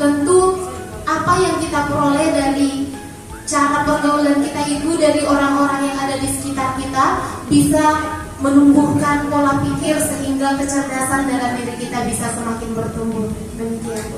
Tentu apa yang kita peroleh dari cara pergaulan kita itu dari orang-orang yang ada di sekitar kita bisa menumbuhkan pola pikir sehingga kecerdasan dalam diri kita bisa semakin bertumbuh. Demikian.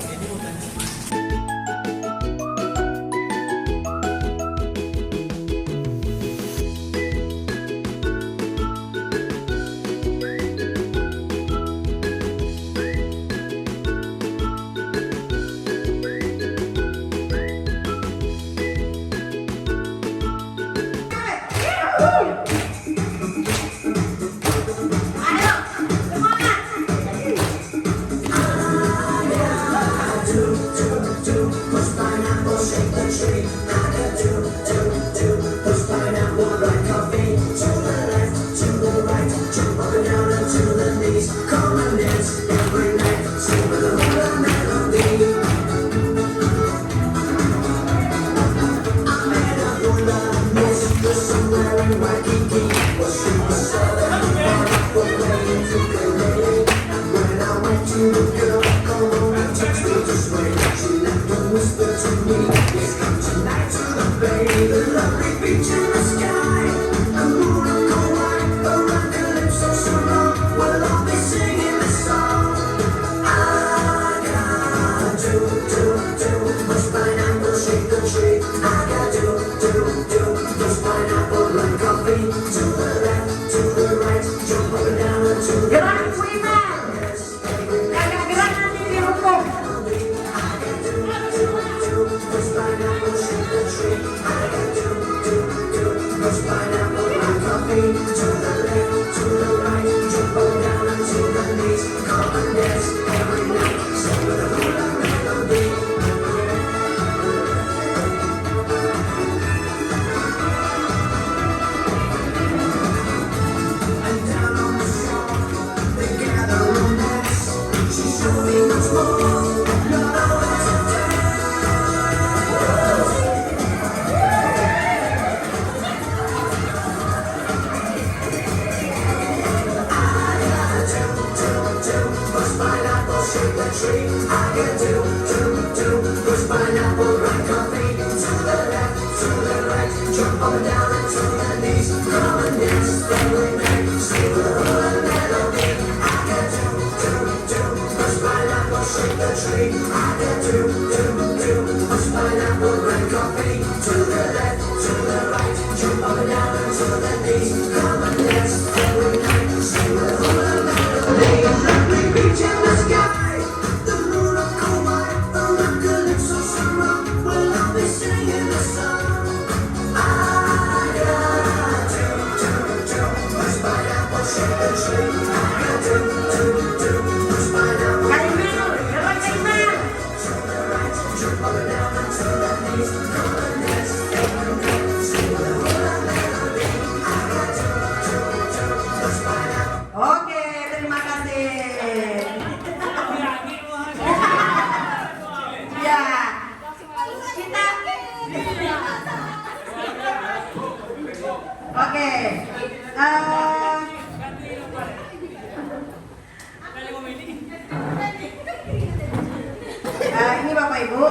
Ini Bapak Ibu,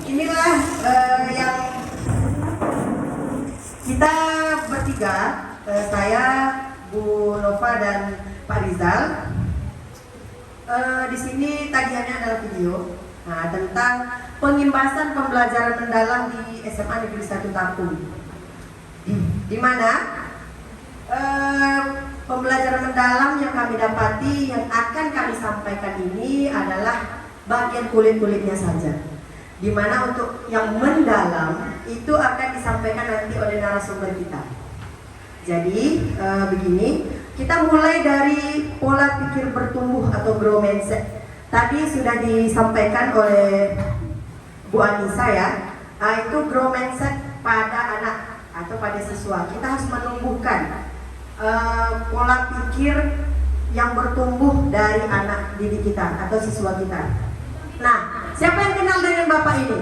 inilah yang kita bertiga, saya, Bu Nova dan Pak Rizal. Di sini tagihannya adalah video tentang pengimbasan pembelajaran mendalam di SMA Negeri 1 Tampung, di mana pembelajaran mendalam yang kami dapati yang akan kami sampaikan ini adalah bagian kulit-kulitnya saja. di mana untuk yang mendalam itu akan disampaikan nanti oleh narasumber kita. Jadi begini, kita mulai dari pola pikir bertumbuh atau grow mindset. Tadi sudah disampaikan oleh Bu Anissa ya, itu grow mindset pada anak atau pada siswa. Kita harus menumbuhkan pola pikir yang bertumbuh dari anak didik kita atau siswa kita. Nah, siapa yang kenal dengan Bapak ini?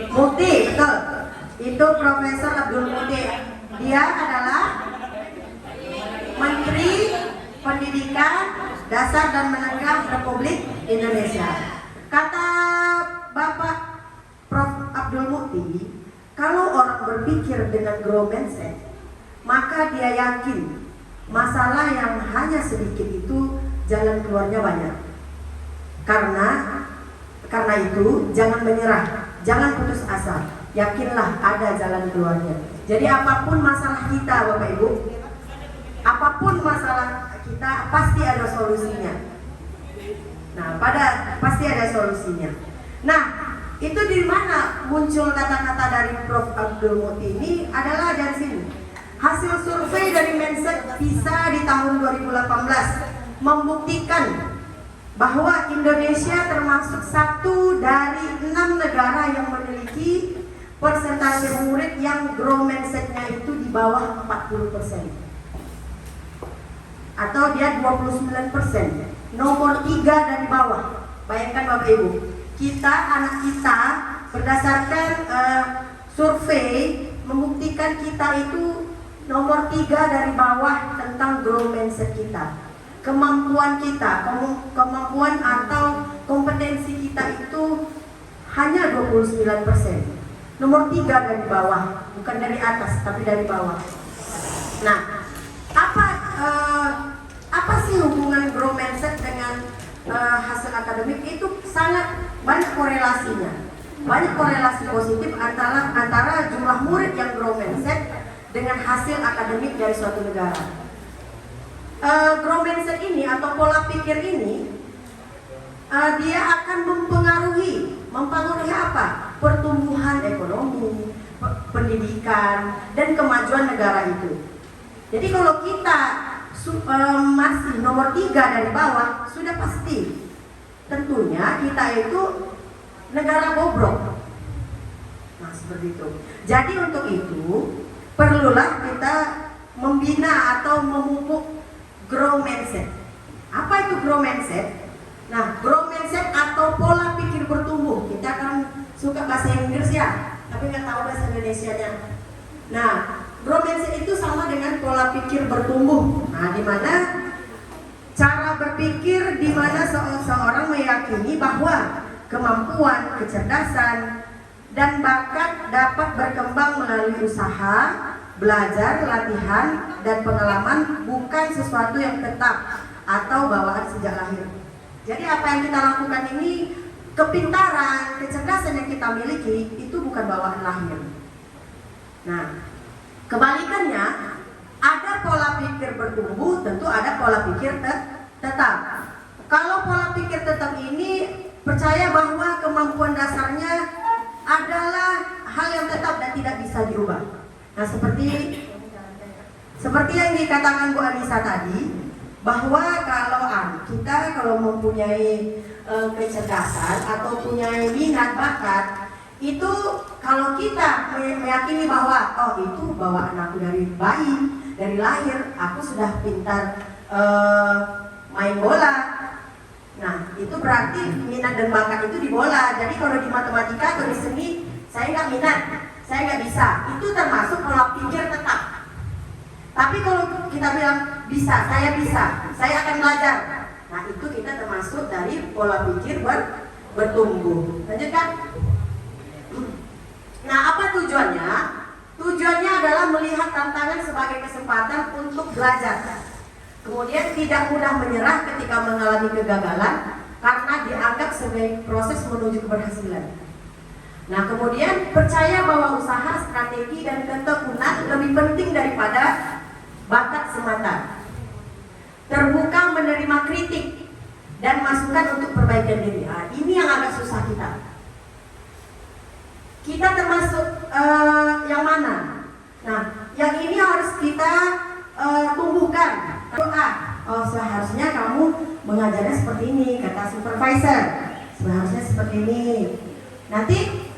Mukti, betul. Itu Profesor Abdul Mukti. Dia adalah Menteri Pendidikan Dasar dan Menengah Republik Indonesia. Kata Bapak Prof. Abdul Mukti, kalau orang berpikir dengan grow mindset, maka dia yakin masalah yang hanya sedikit itu jalan keluarnya banyak. Karena itu jangan menyerah, jangan putus asa. Yakinlah ada jalan keluarnya. Jadi apapun masalah kita Bapak Ibu, apapun masalah kita pasti ada solusinya. Nah, pasti ada solusinya. Nah, itu di mana muncul kata-kata dari Prof. Abdul Mukti ini adalah dari sini. Hasil survei dari Mindset PISA di tahun 2018 membuktikan bahwa Indonesia termasuk satu dari 6 negara yang memiliki persentase murid yang grow mindset-nya itu di bawah 40%. Atau dia 29%. Nomor 3 dari bawah. Bayangkan Bapak Ibu, anak kita berdasarkan survei membuktikan kita itu nomor 3 dari bawah tentang grow mindset kita. Kemampuan kita, kemampuan atau kompetensi kita itu hanya 29%. Nomor 3 dari bawah, bukan dari atas tapi dari bawah. Nah, apa sih hubungan grow mindset dengan hasil akademik? Itu sangat banyak korelasinya. Banyak korelasi positif antara jumlah murid yang grow mindset dengan hasil akademik dari suatu negara. Grow mindset ini atau pola pikir ini dia akan mempengaruhi apa? Pertumbuhan ekonomi, pendidikan, dan kemajuan negara itu. Jadi kalau kita masih nomor 3 dari bawah, sudah pasti tentunya kita itu negara bobrok. Nah, seperti itu. Jadi untuk itu perlulah kita membina atau memupuk grow mindset. Apa itu grow mindset? Nah, grow mindset atau pola pikir bertumbuh. Kita kan suka bahasa Inggris ya, tapi nggak tahu bahasa Indonesianya. Nah, grow mindset itu sama dengan pola pikir bertumbuh. Nah, di mana cara berpikir di mana seorang meyakini bahwa kemampuan, kecerdasan, dan bakat dapat berkembang melalui usaha, belajar, latihan, dan pengalaman, bukan sesuatu yang tetap atau bawaan sejak lahir. Jadi apa yang kita lakukan ini, kepintaran, kecerdasan yang kita miliki itu bukan bawaan lahir. Nah, kebalikannya, ada pola pikir bertumbuh, tentu ada pola pikir tetap. Kalau pola pikir tetap ini percaya bahwa kemampuan dasarnya adalah hal yang tetap dan tidak bisa diubah. Nah, seperti yang dikatakan Bu Anissa tadi, bahwa kalau mempunyai kecerdasan atau punya minat bakat, itu kalau kita meyakini bahwa itu bawaan aku dari bayi, dari lahir aku sudah pintar main bola. Nah, itu berarti minat dan bakat itu di bola. Jadi kalau di matematika atau di seni saya nggak minat, saya nggak bisa, itu termasuk pola pikir tetap. Tapi kalau kita bilang bisa, saya akan belajar. Nah, itu kita termasuk dari pola pikir bertumbuh. Lanjutkan. Nah, apa tujuannya? Tujuannya adalah melihat tantangan sebagai kesempatan untuk belajar. Kemudian tidak mudah menyerah ketika mengalami kegagalan karena dianggap sebagai proses menuju keberhasilan. Nah, kemudian percaya bahwa usaha, strategi, dan ketekunan lebih penting daripada bakat semata. Terbuka menerima kritik dan masukan untuk perbaikan diri. Nah, ini yang agak susah kita. Kita termasuk yang mana? Nah, yang ini harus kita tumbuhkan. Doa. Oh, seharusnya kamu mengajarnya seperti ini, kata supervisor. Seharusnya seperti ini. Nanti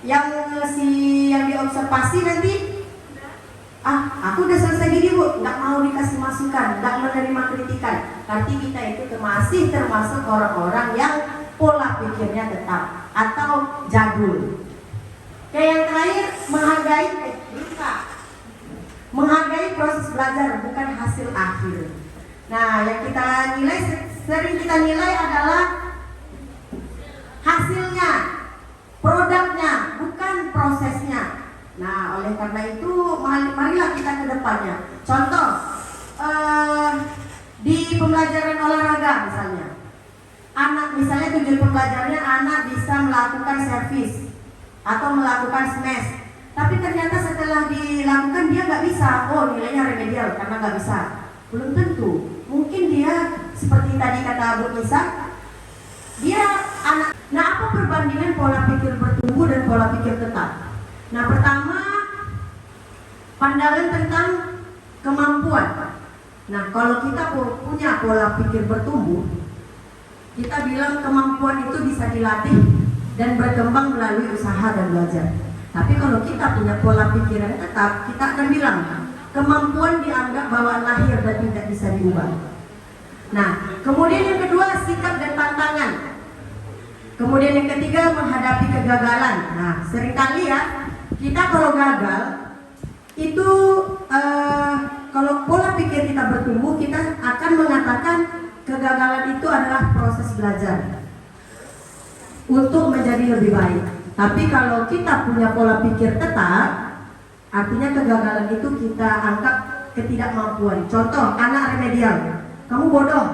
yang diobservasi nanti, aku udah selesai gini Bu, nggak mau dikasih masukan, nggak menerima kritikan. Berarti kita itu masih termasuk orang-orang yang pola pikirnya tetap atau jadul. Kayak yang terakhir, menghargai proses belajar bukan hasil akhir. Nah, yang kita nilai, sering kita nilai adalah hasilnya, produknya, bukan prosesnya. Nah, oleh karena itu marilah kita ke depannya. Contoh, di pembelajaran olahraga misalnya, anak misalnya tujuan pembelajarannya anak bisa melakukan servis atau melakukan smash, tapi ternyata setelah dilakukan dia nggak bisa. Oh, nilainya remedial karena nggak bisa. Belum tentu. Mungkin dia seperti tadi kata Bu Nisa, dia anak. Nah, apa perbandingan pola pikir bertumbuh dan pola pikir tetap? Nah, pertama, pandangan tentang kemampuan. Nah, kalau kita punya pola pikir bertumbuh, kita bilang kemampuan itu bisa dilatih dan berkembang melalui usaha dan belajar. Tapi kalau kita punya pola pikir yang tetap, kita akan bilang kemampuan dianggap bawaan lahir dan tidak bisa diubah. Nah, kemudian yang kedua, sikap dan tantangan. Kemudian yang ketiga, menghadapi kegagalan. Nah, seringkali ya, kita kalau gagal itu kalau pola pikir kita bertumbuh, kita akan mengatakan kegagalan itu adalah proses belajar untuk menjadi lebih baik. Tapi kalau kita punya pola pikir tetap, artinya kegagalan itu kita anggap ketidakmampuan. Contoh, anak remedial, kamu bodoh,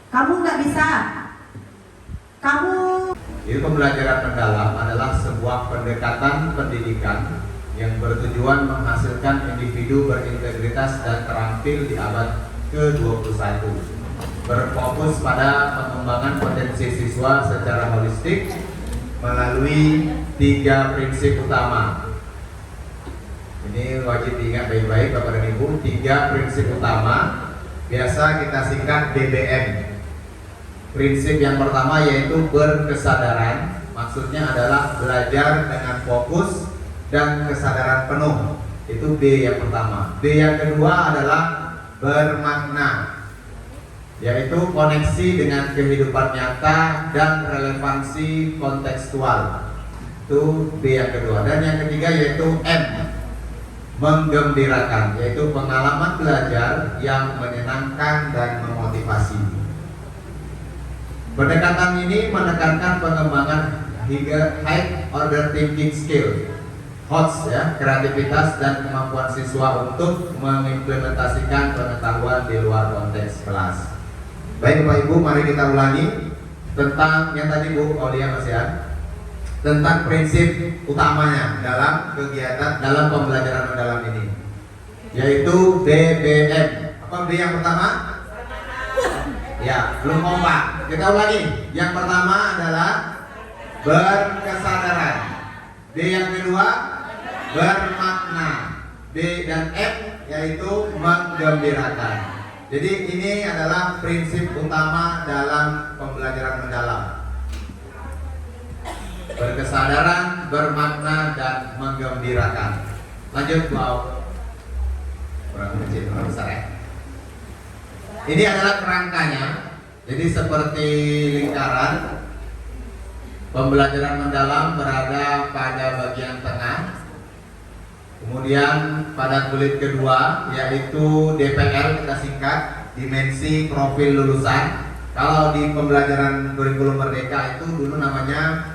kamu nggak bisa, kamu. Jadi pembelajaran mendalam adalah sebuah pendekatan pendidikan yang bertujuan menghasilkan individu berintegritas dan terampil di abad ke-21, berfokus pada pengembangan potensi siswa secara holistik melalui 3 prinsip utama. Ini wajib diingat baik-baik Bapak dan Ibu, 3 prinsip utama, biasa kita singkat BBM. Prinsip yang pertama yaitu berkesadaran, maksudnya adalah belajar dengan fokus dan kesadaran penuh. Itu B yang pertama. B yang kedua adalah bermakna, yaitu koneksi dengan kehidupan nyata dan relevansi kontekstual. Itu B yang kedua. Dan yang ketiga yaitu M, menggembirakan, yaitu pengalaman belajar yang menyenangkan dan memotivasi. Pendekatan ini menekankan pengembangan hingga high order thinking skill, HOTS ya, kreativitas dan kemampuan siswa untuk mengimplementasikan pengetahuan di luar konteks kelas. Baik Bapak Ibu, mari kita ulangi tentang yang tadi Bu Aulia masih ya, tentang prinsip utamanya dalam kegiatan dalam pembelajaran mendalam ini, yaitu BBM. Apa B yang pertama? Ya, belum kompak. Kita ulangi. Yang pertama adalah berkesadaran. B yang kedua bermakna. B dan M yaitu menggembirakan. Jadi ini adalah prinsip utama dalam pembelajaran mendalam. Berkesadaran, bermakna, dan menggembirakan. Lanjut, wow. Kurang kecil, kurang besar ya. Ini adalah kerangkanya. Jadi seperti lingkaran, pembelajaran mendalam berada pada bagian tengah. Kemudian pada kulit kedua yaitu DPL, kita singkat, dimensi profil lulusan. Kalau di pembelajaran kurikulum Merdeka itu dulu namanya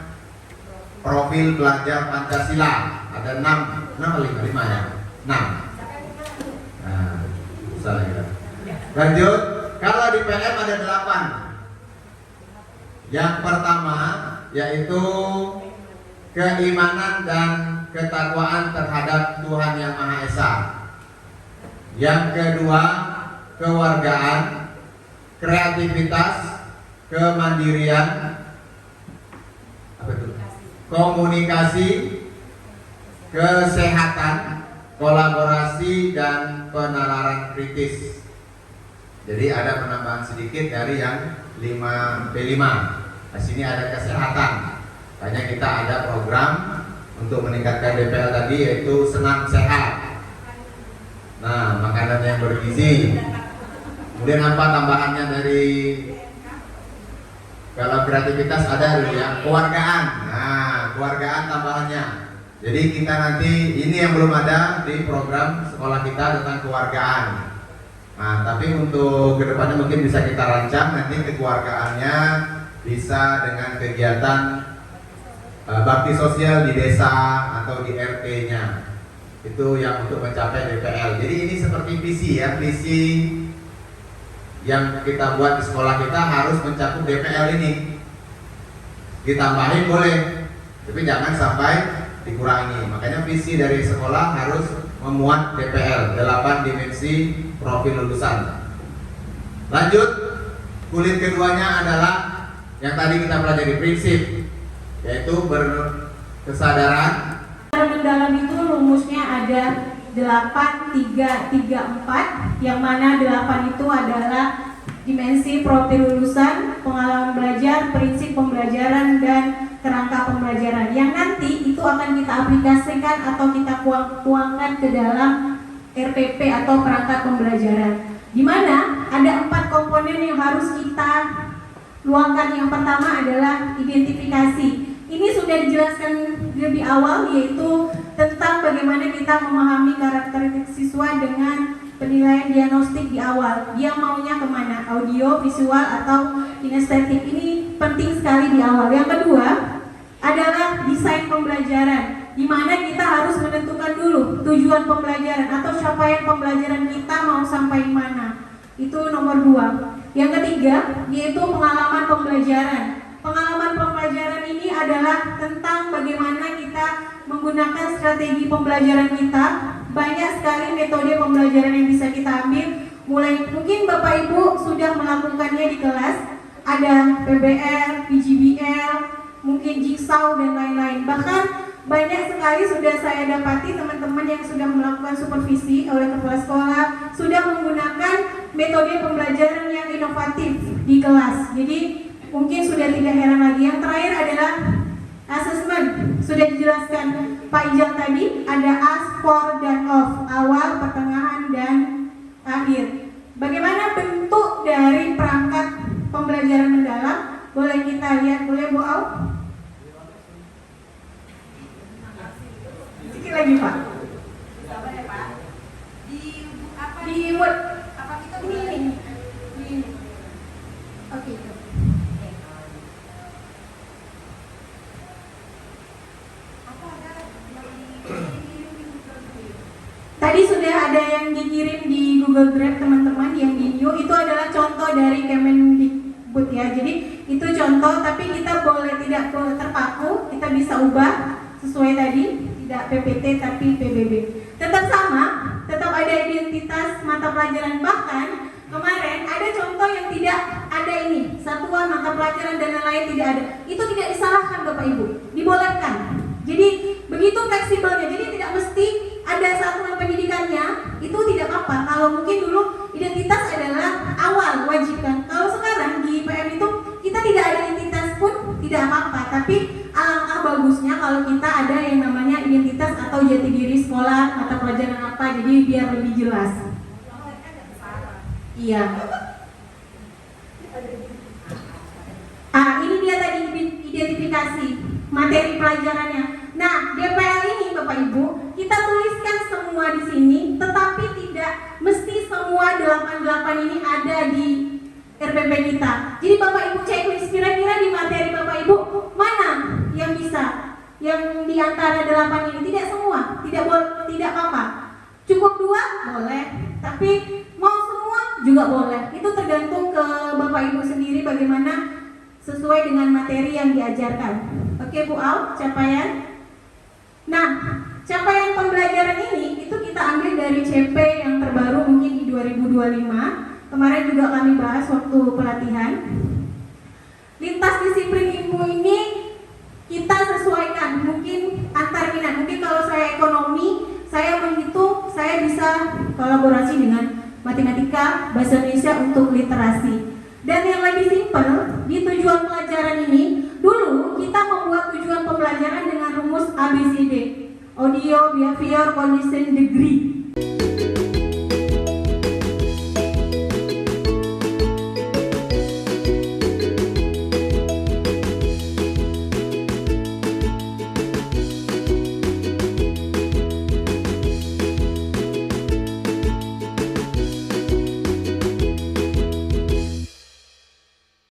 profil pelajar Pancasila. Ada 6 ya? 6. Nah, usah lagi. Lanjut, kalau di PM ada 8. Yang pertama yaitu keimanan dan ketakwaan terhadap Tuhan Yang Maha Esa. Yang kedua, kewargaan. kreativitas, kemandirian, apa itu? Komunikasi, kesehatan, kolaborasi, dan penalaran kritis. Jadi ada penambahan sedikit dari yang 5P5. Di sini ada kesehatan. Makanya kita ada program untuk meningkatkan DPL tadi, yaitu senam sehat. Nah, makanan yang bergizi. Kemudian apa tambahannya dari, kalau kreativitas ada yang keluargaan. Nah, keluargaan tambahannya. Jadi kita nanti, ini yang belum ada di program sekolah kita tentang keluargaan. Nah, tapi untuk kedepannya mungkin bisa kita rancang nanti kekeluargaannya bisa dengan kegiatan bakti sosial di desa atau di RT-nya. Itu yang untuk mencapai DPL. Jadi ini seperti visi ya, visi yang kita buat di sekolah kita harus mencakup DPL ini. Ditambahin boleh, tapi jangan sampai dikurangi. Makanya visi dari sekolah harus memuat DPL, 8 dimensi profil lulusan. Lanjut, kulit keduanya adalah yang tadi kita pelajari prinsip, yaitu berkesadaran. Mendalam itu rumusnya ada 8-3-3-4, yang mana 8 itu adalah dimensi profil lulusan, pengalaman belajar, prinsip pembelajaran, dan kerangka pembelajaran, yang nanti itu akan kita aplikasikan atau kita tuangkan ke dalam RPP atau perangkat pembelajaran, di mana ada 4 komponen yang harus kita luangkan. Yang pertama adalah identifikasi. Ini sudah dijelaskan lebih awal, yaitu tentang bagaimana kita memahami karakteristik siswa dengan penilaian diagnostik di awal. Dia maunya kemana? Audio, visual, atau kinestetik. Ini penting sekali di awal. Yang kedua adalah desain pembelajaran, di mana kita harus menentukan dulu tujuan pembelajaran atau capaian pembelajaran kita mau sampai mana. Itu nomor 2. Yang ketiga yaitu pengalaman pembelajaran. Pengalaman pembelajaran ini adalah tentang bagaimana kita menggunakan strategi pembelajaran kita. Banyak sekali metode pembelajaran yang bisa kita ambil. Mulai mungkin Bapak Ibu sudah melakukannya di kelas. Ada PBL, PGBL, mungkin Jigsaw dan lain-lain. Bahkan banyak sekali sudah saya dapati teman-teman yang sudah melakukan supervisi oleh kepala sekolah sudah menggunakan metode pembelajaran yang inovatif di kelas. Jadi mungkin sudah tidak heran lagi. Yang terakhir adalah asesmen. Sudah dijelaskan Pak Ijal tadi, ada as, for, dan of, awal, pertengahan, dan akhir. Bagaimana bentuk dari perangkat pembelajaran mendalam? Boleh kita lihat, boleh Bu Au? Sedikit lagi Pak. Di Word. Ini. Oke. Tadi sudah ada yang dikirim di Google Drive teman-teman, yang di New itu adalah contoh dari Kemendikbud ya. Jadi itu contoh, tapi kita tidak boleh terpaku, kita bisa ubah sesuai tadi, tidak PPT tapi PBB. Tetap sama, tetap ada identitas mata pelajaran. Bahkan kemarin ada contoh yang tidak ada ini, satuan mata pelajaran dan lain-lain tidak ada. Itu tidak disalahkan Bapak Ibu, dibolehkan. Jadi begitu fleksibelnya, jadi tidak mesti ada satuan pendidikannya, itu tidak apa. Kalau mungkin dulu identitas adalah awal wajib kan. Kalau sekarang di IPM itu kita tidak ada identitas pun tidak apa-apa. Tapi alangkah bagusnya kalau kita ada yang namanya identitas atau jati diri sekolah, mata pelajaran apa, jadi biar lebih jelas. Iya. Ini dia tadi identifikasi materi pelajarannya. Nah, DPL ini Bapak Ibu, kita tuliskan semua di sini, tetapi tidak mesti semua 88 ini ada di RPP kita. Jadi Bapak Ibu checklist, kira-kira di materi Bapak Ibu mana yang bisa? Yang di antara 8 ini, tidak semua, tidak apa-apa. Cukup 2 boleh, tapi mau semua juga boleh. Itu tergantung ke Bapak Ibu sendiri bagaimana sesuai dengan materi yang diajarkan. Oke Bu Au, capaian. Nah, capaian pembelajaran ini itu kita ambil dari CP yang terbaru mungkin di 2025. kemarin juga kami bahas waktu pelatihan. Lintas disiplin ilmu ini kita sesuaikan, mungkin antar minat. Mungkin kalau saya ekonomi, saya menghitung, saya bisa kolaborasi dengan matematika, bahasa Indonesia untuk literasi. Dan yang lebih simpel, di tujuan pelajaran ini, dulu kita membuat tujuan pembelajaran dengan rumus ABCD, audio, behavior, condition, degree.